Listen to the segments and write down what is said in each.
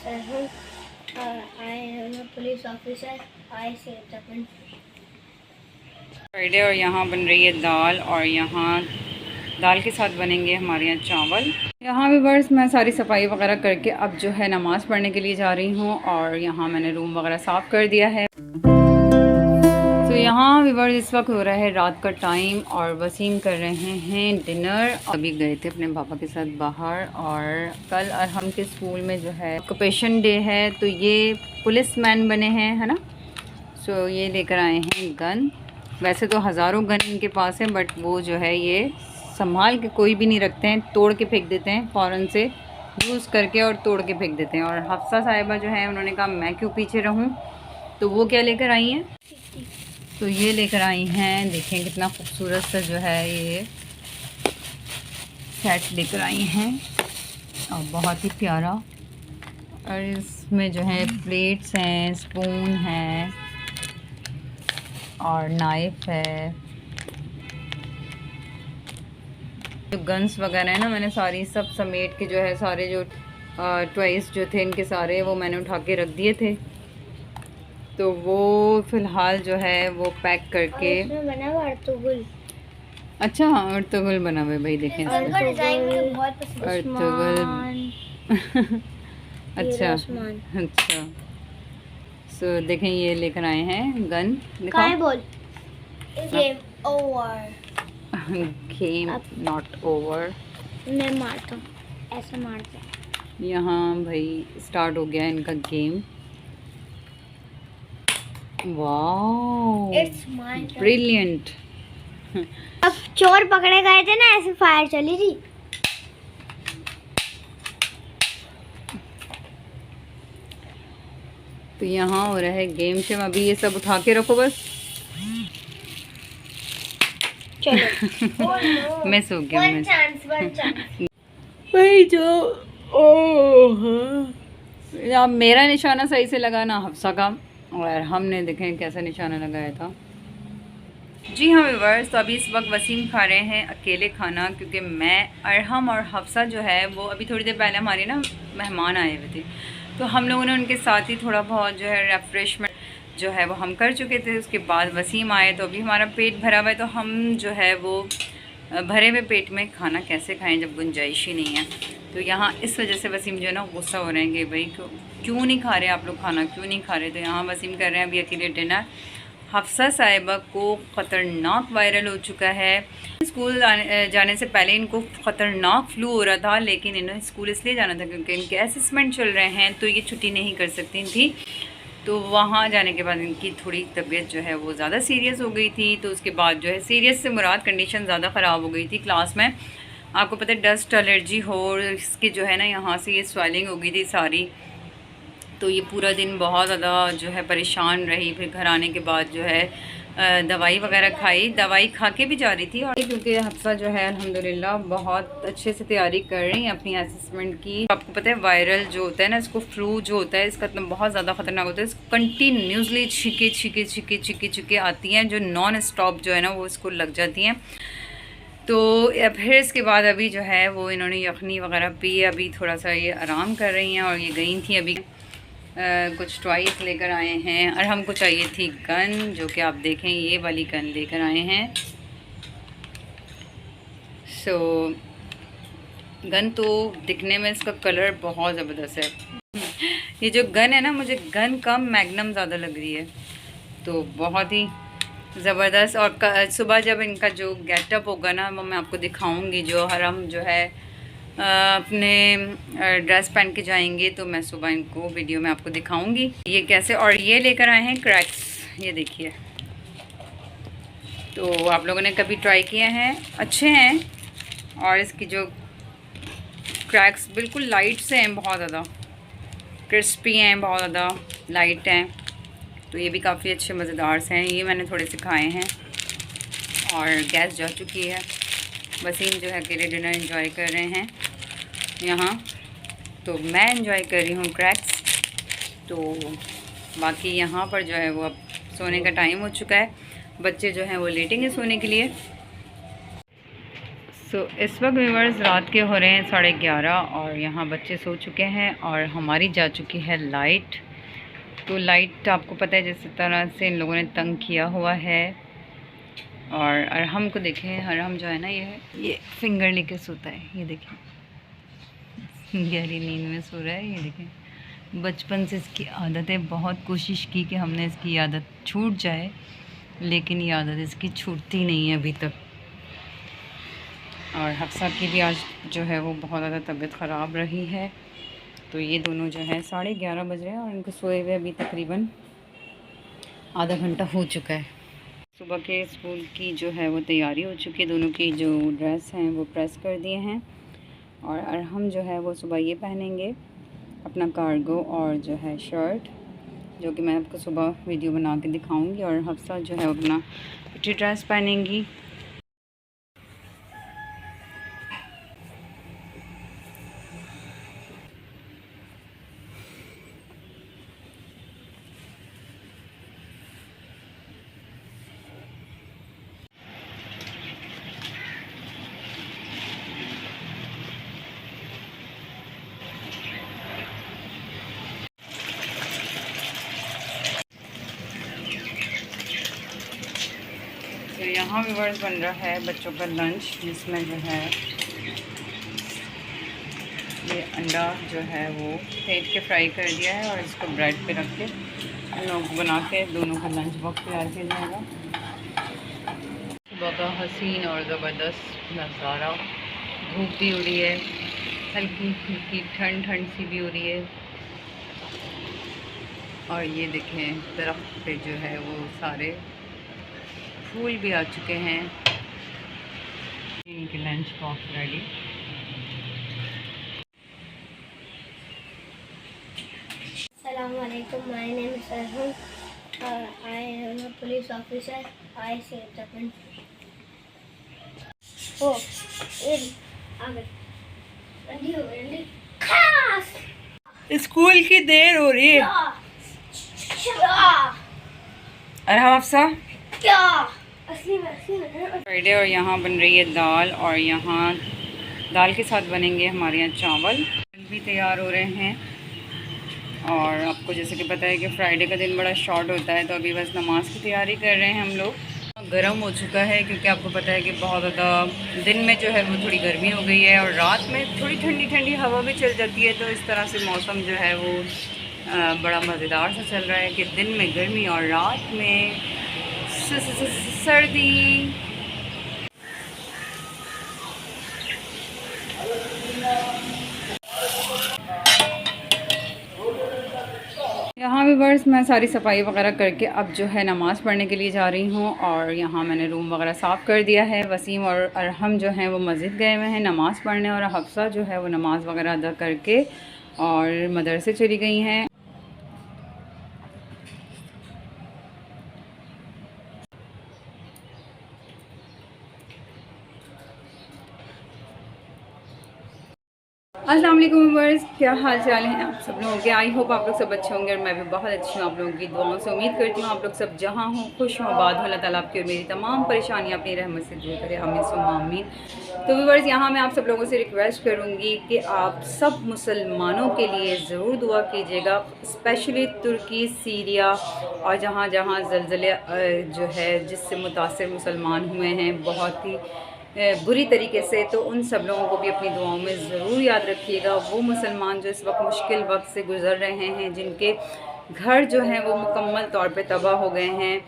I am a police officer. I saved the country. Friday और यहाँ बन रही है दाल और यहाँ दाल के साथ बनेंगे हमारे यहाँ चावल। यहाँ भी बस मैं सारी सफाई वगैरह करके अब जो है नमाज़ पढ़ने के लिए जा रही हूँ और यहाँ मैंने रूम वगैरह साफ़ कर दिया है। तो यहाँ भी इस वक्त हो रहा है रात का टाइम और वसीम कर रहे हैं डिनर। अभी गए थे अपने पापा के साथ बाहर और कल अरहम के स्कूल में जो है ऑक्यूपेशन डे है तो ये पुलिस मैन बने हैं, है ना। सो ये लेकर आए हैं गन। वैसे तो हज़ारों गन इनके पास हैं बट वो जो है ये संभाल के कोई भी नहीं रखते हैं, तोड़ के फेंक देते हैं फ़ौरन से यूज़ करके और तोड़ के फेंक देते हैं। और हफ्सा साहिबा जो है उन्होंने कहा मैं क्यों पीछे रहूं, तो वो क्या लेकर आई हैं, तो ये लेकर आई हैं, देखें कितना खूबसूरत सा जो है ये सेट लेकर आई हैं और बहुत ही प्यारा। और इसमें जो है प्लेट्स हैं, स्पून है और नाइफ है। जो गन्स वगैरह है ना, मैंने सारी सब समेट के जो है सारे जो टॉयज़ जो थे इनके सारे वो मैंने उठा के रख दिए थे, तो वो फ़िलहाल जो है वो पैक करके बना हुआ अर्तुगरुल। अच्छा हाँ अर्तुगरुल बना हुआ है भाई, देखें अर्तुगरुल। अच्छा अच्छा। सो देखें ये लेकर आए हैं गन। दिखाओ। बोल game over. Game not over. मैं मारता हूँ, ऐसे मारते हैं। यहाँ भाई स्टार्ट हो गया इनका गेम। Wow brilliant. अब चोर पकड़े गए थे ना, ऐसे फायर चली थी। तो यहाँ हो रहा है गेम शेम। अभी ये सब उठा के रखो बस। चलो मिस हो गया। वन चांस भाई जो अब मेरा निशाना सही से लगा ना हफ्सा का, और हमने देखें कैसा निशाना लगाया था। जी हाँ व्यूअर्स, तो अभी इस वक्त वसीम खा रहे हैं अकेले खाना, क्योंकि मैं अरहम और हफ्सा जो है वो अभी थोड़ी देर पहले हमारे ना मेहमान आए हुए थे, तो हम लोगों ने उनके साथ ही थोड़ा बहुत जो है रेफ्रेशमेंट जो है वो हम कर चुके थे। उसके बाद वसीम आए तो अभी हमारा पेट भरा हुआ है, तो हम जो है वो भरे हुए पेट में खाना कैसे खाएं जब गुंजाइश ही नहीं है। तो यहाँ इस वजह से वसीम जो है ना गुस्सा हो रहे हैं कि भाई क्यों नहीं खा रहे आप लोग खाना, क्यों नहीं खा रहे। तो यहाँ वसीम कर रहे हैं अभी अकेले डिनर। हफ्सा साहिबा को ख़तरनाक वायरल हो चुका है। स्कूल जाने से पहले इनको ख़तरनाक फ्लू हो रहा था, लेकिन इन्हें स्कूल इसलिए जाना था क्योंकि इनके असेसमेंट चल रहे हैं, तो ये छुट्टी नहीं कर सकती थी। तो वहाँ जाने के बाद इनकी थोड़ी तबीयत जो है वो ज़्यादा सीरियस हो गई थी। तो उसके बाद जो है सीरियस से मुराद कंडीशन ज़्यादा ख़राब हो गई थी क्लास में। आपको पता है डस्ट एलर्जी हो, इसकी जो है ना यहाँ से ये स्वेलिंग हो गई थी सारी। तो ये पूरा दिन बहुत ज़्यादा जो है परेशान रही। फिर घर आने के बाद जो है दवाई वगैरह खाई, दवाई खा के भी जा रही थी। और क्योंकि हफ्सा जो है अल्हम्दुलिल्लाह बहुत अच्छे से तैयारी कर रही हैं अपनी असेसमेंट की। आपको पता है वायरल जो होता है ना, इसको फ्लू जो होता है इसका बहुत ज़्यादा ख़तरनाक होता है। इसको कंटिन्यूसली छिके आती हैं, जो नॉन स्टॉप जो है ना वो इसको लग जाती हैं। तो फिर इसके बाद अभी जो है वो इन्होंने यखनी वगैरह पी, अभी थोड़ा सा ये आराम कर रही हैं। और ये गई थी अभी कुछ टॉयज़ लेकर आए हैं, और हमको चाहिए थी गन, जो कि आप देखें ये वाली गन लेकर आए हैं। सो गन तो दिखने में इसका कलर बहुत ज़बरदस्त है। ये जो गन है ना, मुझे गन कम मैग्नम ज़्यादा लग रही है, तो बहुत ही ज़बरदस्त। और सुबह जब इनका जो गेटअप होगा ना वो मैं आपको दिखाऊंगी। जो हरम जो है अपने ड्रेस पहन के जाएंगे, तो मैं सुबह इनको वीडियो में आपको दिखाऊंगी ये कैसे। और ये लेकर आए हैं क्रैक्स, ये देखिए। तो आप लोगों ने कभी ट्राई किए हैं, अच्छे हैं। और इसकी जो क्रैक्स बिल्कुल लाइट से हैं, बहुत ज़्यादा क्रिस्पी हैं, बहुत ज़्यादा लाइट हैं। तो ये भी काफ़ी अच्छे मज़ेदार से हैं। ये मैंने थोड़े से खाए हैं और गैस जा चुकी है। वसीम जो है अकेले डिनर एंजॉय कर रहे हैं यहाँ, तो मैं एंजॉय कर रही हूँ क्रैक्स। तो बाकी यहाँ पर जो है वो अब सोने का टाइम हो चुका है, बच्चे जो हैं वो लेटेंगे सोने के लिए। इस वक्त व्यूअर्स रात के हो रहे हैं 11:30 और यहाँ बच्चे सो चुके हैं और हमारी जा चुकी है लाइट। तो लाइट आपको पता है जिस तरह से इन लोगों ने तंग किया हुआ है। और अरहम को देखें, अरहम जो है ना ये फिंगर लेके सोता है, ये देखें गहरी नींद में सो रहा है। ये देखें बचपन से इसकी आदत है, बहुत कोशिश की कि हमने इसकी आदत छूट जाए, लेकिन ये आदत इसकी छूटती नहीं है अभी तक। और हफ्सा की भी आज जो है वो बहुत ज़्यादा तबीयत ख़राब रही है। तो ये दोनों जो है 11:30 बज रहे हैं और इनको सोए हुए अभी तकरीबन आधा घंटा हो चुका है। सुबह के स्कूल की जो है वो तैयारी हो चुकी है, दोनों की जो ड्रेस हैं वो प्रेस कर दिए हैं। और अरहम जो है वो सुबह ये पहनेंगे अपना कार्गो और जो है शर्ट, जो कि मैं आपको सुबह वीडियो बना के दिखाऊंगी। और हफ्सा जो है अपना पिटी ड्रेस पहनेंगी। तो यहाँ व्यूअर्स बन रहा है बच्चों का लंच, जिसमें जो है ये अंडा जो है वो फेंट के फ्राई कर दिया है और इसको ब्रेड पे रख के हम लोग बना के दोनों का लंच बॉक्स तैयार किया जाएगा। सुबह का हसीन और ज़बरदस्त नज़ारा, धूप भी हो रही है, हल्की हल्की ठंड सी भी हो रही है। और ये देखें दरख्त पे जो है वो सारे फूल भी आ चुके हैं। इनके lunch box ready. Assalamualaikum. My name is Arham. I am a police officer. I saved the country. Oh, in आगे रंडी हो रंडी खास। स्कूल की देर हो रही है। अरहम हफ्सा क्या असली में फ्राइडे। और यहाँ बन रही है दाल और यहाँ दाल के साथ बनेंगे हमारे यहाँ चावल भी तैयार हो रहे हैं। और आपको जैसे कि पता है कि फ्राइडे का दिन बड़ा शॉर्ट होता है, तो अभी बस नमाज की तैयारी कर रहे हैं हम लोग। गर्म हो चुका है क्योंकि आपको पता है कि बहुत ज़्यादा दिन में जो है वो थोड़ी गर्मी हो गई है और रात में थोड़ी ठंडी ठंडी हवा भी चल जाती है। तो इस तरह से मौसम जो है वो बड़ा मज़ेदार सा चल रहा है कि दिन में गर्मी और रात में सर्दी। यहाँ भी बस मैं सारी सफाई वगैरह करके अब जो है नमाज़ पढ़ने के लिए जा रही हूँ। और यहाँ मैंने रूम वगैरह साफ़ कर दिया है। वसीम और अरहम जो हैं वो मस्जिद गए हुए हैं नमाज़ पढ़ने, और हफ्सा जो है वो नमाज़ वगैरह अदा करके और मदरसे चली गई हैं। अस्सलाम वालेकुम व्यूअर्स, क्या हाल चाल हैं आप सब लोगों के। आई होप आप लोग सब अच्छे होंगे और मैं भी बहुत अच्छी हूँ। आप लोगों की दुआओं से उम्मीद करती हूँ आप लोग सब जहाँ हों खुश हों, आबाद हों। अल्लाह ताला आपकी और मेरी तमाम परेशानियाँ अपनी रहमत से दूर करे, आमीन सुम्मा आमीन। तो व्यूअर्स यहाँ मैं आप सब लोगों से रिक्वेस्ट करूँगी कि आप सब मुसलमानों के लिए ज़रूर दुआ कीजिएगा, स्पेशली तुर्की, सीरिया और जहाँ जहाँ ज़लज़ले जो है जिससे मुतासिर मुसलमान हुए हैं बहुत ही बुरी तरीके से, तो उन सब लोगों को भी अपनी दुआओं में ज़रूर याद रखिएगा। वो मुसलमान जो इस वक्त मुश्किल वक्त से गुज़र रहे हैं, जिनके घर जो हैं वो मुकम्मल तौर पे तबाह हो गए हैं।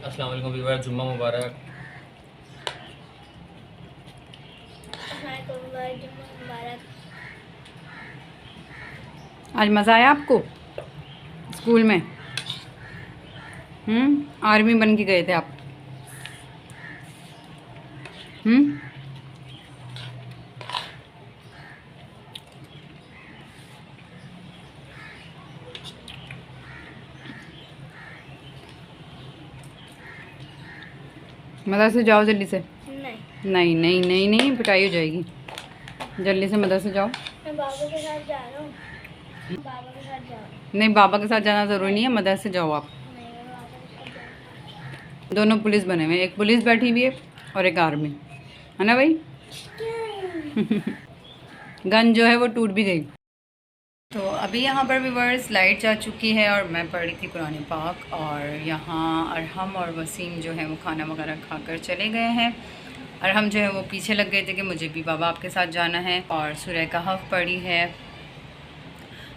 अस्सलाम वालेकुम व्यूअर्स, जुम्मा मुबारक। आज मज़ा आया आपको स्कूल में? आर्मी बन के गए थे आप? मदरसे जाओ जल्दी से। नहीं नहीं नहीं नहीं, पिटाई हो जाएगी। जल्दी से मदरसे जाओ। मैं बाबा के साथ जा रहा हूँ। बाबा के साथ जाओ। नहीं, बाबा के साथ जाना ज़रूरी नहीं है, मदरसे जाओ आप। नहीं, मैं दोनों पुलिस बने हुए हैं, एक पुलिस बैठी हुई है और एक आर्मी, है ना भाई। गन जो है वो टूट भी गई। तो अभी यहाँ पर व्यूअर्स लाइट जा चुकी है और मैं पढ़ रही थी कुरान पाक, और यहाँ अरहम और वसीम जो है वो खाना वगैरह खाकर चले गए हैं। अरहम जो है वो पीछे लग गए थे कि मुझे भी बाबा आपके साथ जाना है, और सूरह कहफ पढ़ी है।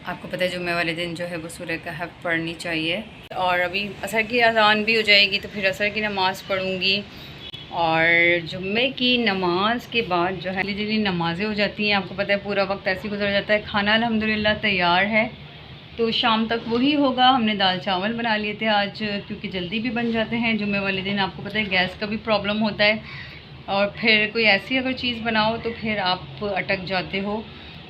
आपको पता है जुम्मे वाले दिन जो है वो सूरह कहफ पढ़नी चाहिए। और अभी असर की अज़ान भी हो जाएगी तो फिर असर की नमाज़ पढ़ूँगी, और जुम्मे की नमाज के बाद जो है जल्दी नमाज़ें हो जाती हैं। आपको पता है पूरा वक्त ऐसे ही गुजर जाता है। खाना अल्हम्दुलिल्लाह तैयार है, तो शाम तक वही होगा। हमने दाल चावल बना लिए थे आज, क्योंकि जल्दी भी बन जाते हैं जुम्मे वाले दिन। आपको पता है गैस का भी प्रॉब्लम होता है, और फिर कोई ऐसी अगर चीज़ बनाओ तो फिर आप अटक जाते हो।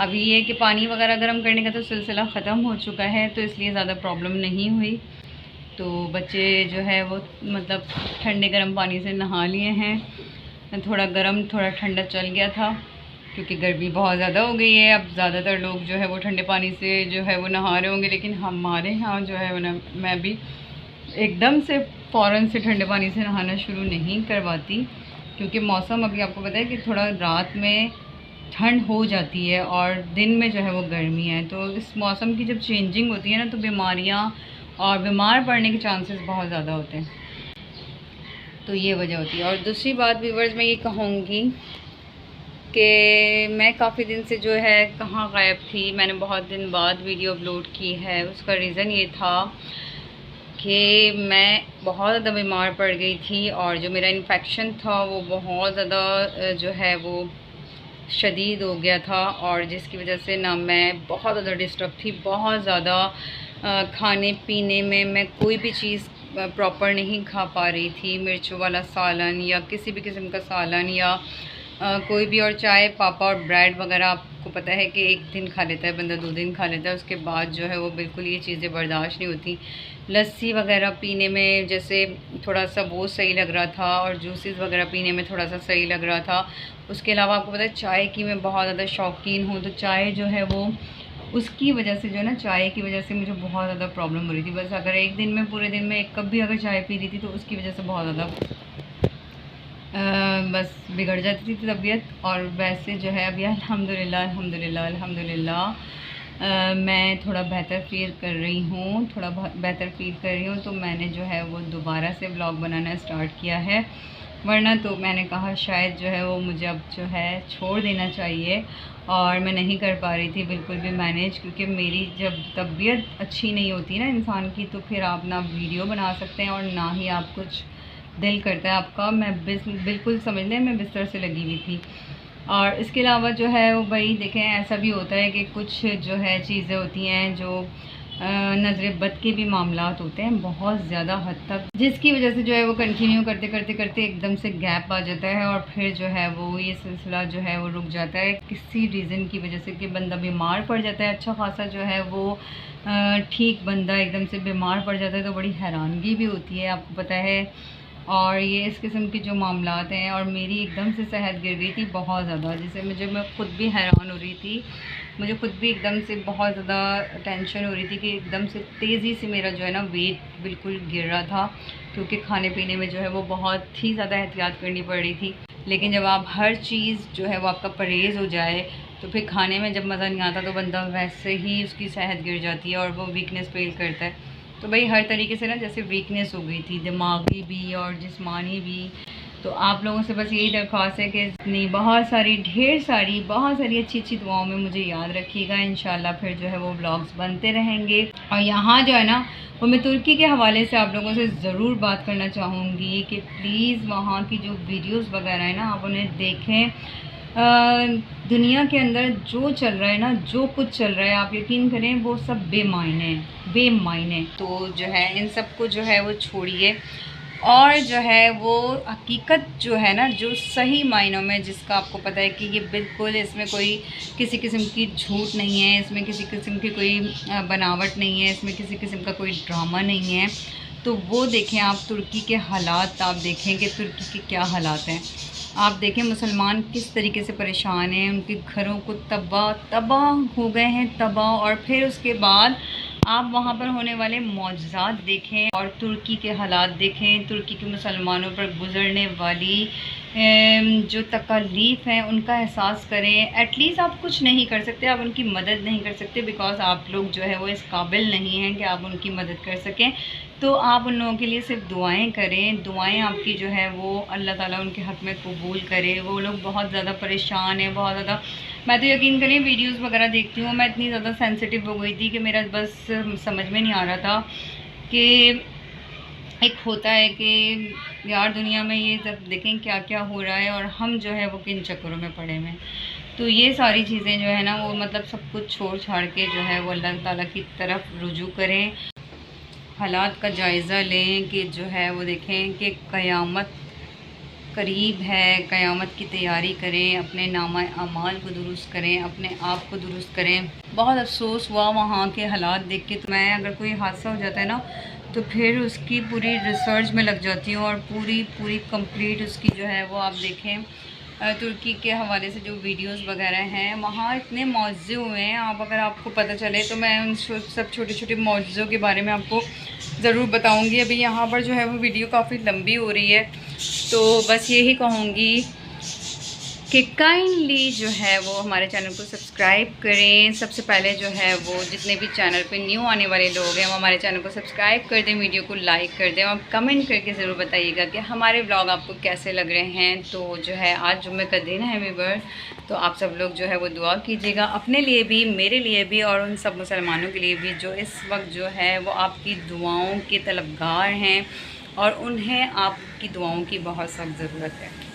अभी ये कि पानी वगैरह गर्म करने का तो सिलसिला ख़त्म हो चुका है, तो इसलिए ज़्यादा प्रॉब्लम नहीं हुई। तो बच्चे जो है वो मतलब ठंडे गर्म पानी से नहा लिए हैं। थोड़ा गर्म थोड़ा ठंडा चल गया था, क्योंकि गर्मी बहुत ज़्यादा हो गई है। अब ज़्यादातर लोग जो है वो ठंडे पानी से जो है वो नहा रहे होंगे, लेकिन हमारे यहाँ जो है वो मैं भी एकदम से फ़ौरन से ठंडे पानी से नहाना शुरू नहीं करवाती, क्योंकि मौसम अभी आपको पता है कि थोड़ा रात में ठंड हो जाती है और दिन में जो है वो गर्मी है। तो इस मौसम की जब चेंजिंग होती है ना, तो बीमारियाँ और बीमार पड़ने के चांसेस बहुत ज़्यादा होते हैं, तो ये वजह होती है। और दूसरी बात व्यूअर्स मैं ये कहूँगी कि मैं काफ़ी दिन से जो है कहाँ गायब थी। मैंने बहुत दिन बाद वीडियो अपलोड की है। उसका रीज़न ये था कि मैं बहुत ज़्यादा बीमार पड़ गई थी, और जो मेरा इन्फेक्शन था वो बहुत ज़्यादा जो है वो शदीद हो गया था, और जिसकी वजह से ना मैं बहुत ज़्यादा डिस्टर्ब थी। बहुत ज़्यादा खाने पीने में मैं कोई भी चीज़ प्रॉपर नहीं खा पा रही थी। मिर्चों वाला सालन या किसी भी किस्म का सालन या कोई भी, और चाय पापा और ब्रेड वगैरह आपको पता है कि एक दिन खा लेता है बंदा, 2 दिन खा लेता है, उसके बाद जो है वो बिल्कुल ये चीज़ें बर्दाश्त नहीं होती। लस्सी वगैरह पीने में जैसे थोड़ा सा वो सही लग रहा था, और जूसेस वगैरह पीने में थोड़ा सा सही लग रहा था। उसके अलावा आपको पता है चाय की मैं बहुत ज़्यादा शौकीन हूँ, तो चाय जो है वो उसकी वजह से जो है ना, चाय की वजह से मुझे बहुत ज़्यादा प्रॉब्लम हो रही थी। बस अगर एक दिन में पूरे दिन में 1 कप भी अगर चाय पी रही थी तो उसकी वजह से बहुत ज़्यादा बस बिगड़ जाती थी तबीयत। और वैसे जो है अभी अल्हम्दुलिल्लाह मैं थोड़ा बेहतर फील कर रही हूँ, तो मैंने जो है वो दोबारा से व्लॉग बनाना स्टार्ट किया है। वरना तो मैंने कहा शायद जो है वो मुझे अब जो है छोड़ देना चाहिए, और मैं नहीं कर पा रही थी बिल्कुल भी मैनेज, क्योंकि मेरी जब तबीयत अच्छी नहीं होती ना इंसान की, तो फिर आप ना वीडियो बना सकते हैं और ना ही आप कुछ दिल करता है आपका। मैं बिल्कुल समझ लें मैं बिस्तर से लगी हुई थी। और इसके अलावा जो है वो भाई देखें, ऐसा भी होता है कि कुछ जो है चीज़ें होती हैं जो नज़र बद के भी मामलात होते हैं बहुत ज़्यादा हद तक, जिसकी वजह से जो है वो कंटिन्यू करते एकदम से गैप आ जाता है, और फिर जो है वो ये सिलसिला जो है वो रुक जाता है किसी रीज़न की वजह से, कि बंदा बीमार पड़ जाता है। अच्छा खासा जो है वो ठीक बंदा एकदम से बीमार पड़ जाता है, तो बड़ी हैरानगी भी होती है, आपको पता है। और ये इस किस्म के जो मामलात हैं, और मेरी एकदम से सेहत गिर गई थी बहुत ज़्यादा, जिससे मैं ख़ुद भी हैरान हो रही थी। मुझे खुद भी एकदम से बहुत ज़्यादा टेंशन हो रही थी कि एकदम से तेज़ी से मेरा जो है ना वेट बिल्कुल गिर रहा था, क्योंकि खाने पीने में जो है वो बहुत ही ज़्यादा एहतियात करनी पड़ रही थी। लेकिन जब आप हर चीज़ जो है वो आपका परहेज़ हो जाए, तो फिर खाने में जब मज़ा नहीं आता तो बंदा वैसे ही उसकी सेहत गिर जाती है और वो वीकनेस फील करता है। तो भाई हर तरीके से ना जैसे वीकनेस हो गई थी, दिमागी भी और जिस्मानी भी। तो आप लोगों से बस यही दरख्वास्त है कि बहुत सारी अच्छी अच्छी दुआओं में मुझे याद रखिएगा। इंशाल्लाह फिर जो है वो व्लॉग्स बनते रहेंगे। और यहाँ जो है ना वो मैं तुर्की के हवाले से आप लोगों से ज़रूर बात करना चाहूँगी कि प्लीज़ वहाँ की जो वीडियोज़ वगैरह है ना आप उन्हें देखें। दुनिया के अंदर जो चल रहा है ना, जो कुछ चल रहा है, आप यकीन करें वो सब बेमायने। तो जो है इन सब को जो है वो छोड़िए, और जो है वो हकीकत जो है ना, जो सही मायनों में जिसका आपको पता है कि ये बिल्कुल इसमें कोई किसी किस्म की झूठ नहीं है, इसमें किसी किस्म की कोई बनावट नहीं है, इसमें किसी किस्म का कोई ड्रामा नहीं है, तो वो देखें आप। तुर्की के हालात आप देखें कि तुर्की के क्या हालात हैं। आप देखें मुसलमान किस तरीके से परेशान हैं, उनके घरों को तबाह हो गए हैं, और फिर उसके बाद आप वहाँ पर होने वाले मौजज़ात देखें और तुर्की के हालात देखें, तुर्की के मुसलमानों पर गुज़रने वाली जो तकलीफ़ हैं उनका एहसास करें। एटलीस्ट आप कुछ नहीं कर सकते, आप उनकी मदद नहीं कर सकते, बिकॉज़ आप लोग जो है वो इस काबिल नहीं हैं कि आप उनकी मदद कर सकें। तो आप उन लोगों के लिए सिर्फ दुआएं करें। दुआएं आपकी जो है वो अल्लाह ताला उनके हक़ में कबूल करे। वो लोग बहुत ज़्यादा परेशान हैं, बहुत ज़्यादा। मैं तो यकीन करें वीडियोस वगैरह देखती हूँ, मैं इतनी ज़्यादा सेंसिटिव हो गई थी कि मेरा बस समझ में नहीं आ रहा था कि एक होता है कि यार दुनिया में ये सब देखें क्या क्या हो रहा है और हम जो है वो किन चक्करों में पड़े हुए हैं। तो ये सारी चीज़ें जो है ना वो मतलब सब कुछ छोड़ छाड़ के जो है वो अल्लाह ताला की तरफ रुजू करें, हालात का जायज़ा लें कि जो है वो देखें कि क़यामत करीब है, क़यामत की तैयारी करें, अपने नामा अमाल को दुरुस्त करें, अपने आप को दुरुस्त करें। बहुत अफसोस हुआ वहाँ के हालात देख के। तो मैं अगर कोई हादसा हो जाता है ना तो फिर उसकी पूरी रिसर्च में लग जाती हूँ और पूरी कंप्लीट उसकी जो है वो आप देखें। तुर्की के हवाले से जो वीडियोस वगैरह हैं वहाँ इतने मौज़े हुए हैं, आप अगर आपको पता चले तो मैं उन सब छोटे छोटे मौज़ों के बारे में आपको ज़रूर बताऊँगी। अभी यहाँ पर जो है वो वीडियो काफ़ी लंबी हो रही है, तो बस यही कहूँगी कि काइंडली जो है वो हमारे चैनल को सब्सक्राइब करें। सबसे पहले जो है वो जितने भी चैनल पे न्यू आने वाले लोग हैं वो हमारे चैनल को सब्सक्राइब कर दें, वीडियो को लाइक कर दें और कमेंट करके ज़रूर बताइएगा कि हमारे व्लॉग आपको कैसे लग रहे हैं। तो जो है आज जुम्मे का दिन है वीवर, तो आप सब लोग जो है वो दुआ कीजिएगा अपने लिए भी, मेरे लिए भी और उन सब मुसलमानों के लिए भी जो इस वक्त जो है वो आपकी दुआओं के तलबगार हैं और उन्हें आपकी दुआओं की बहुत सख्त ज़रूरत है।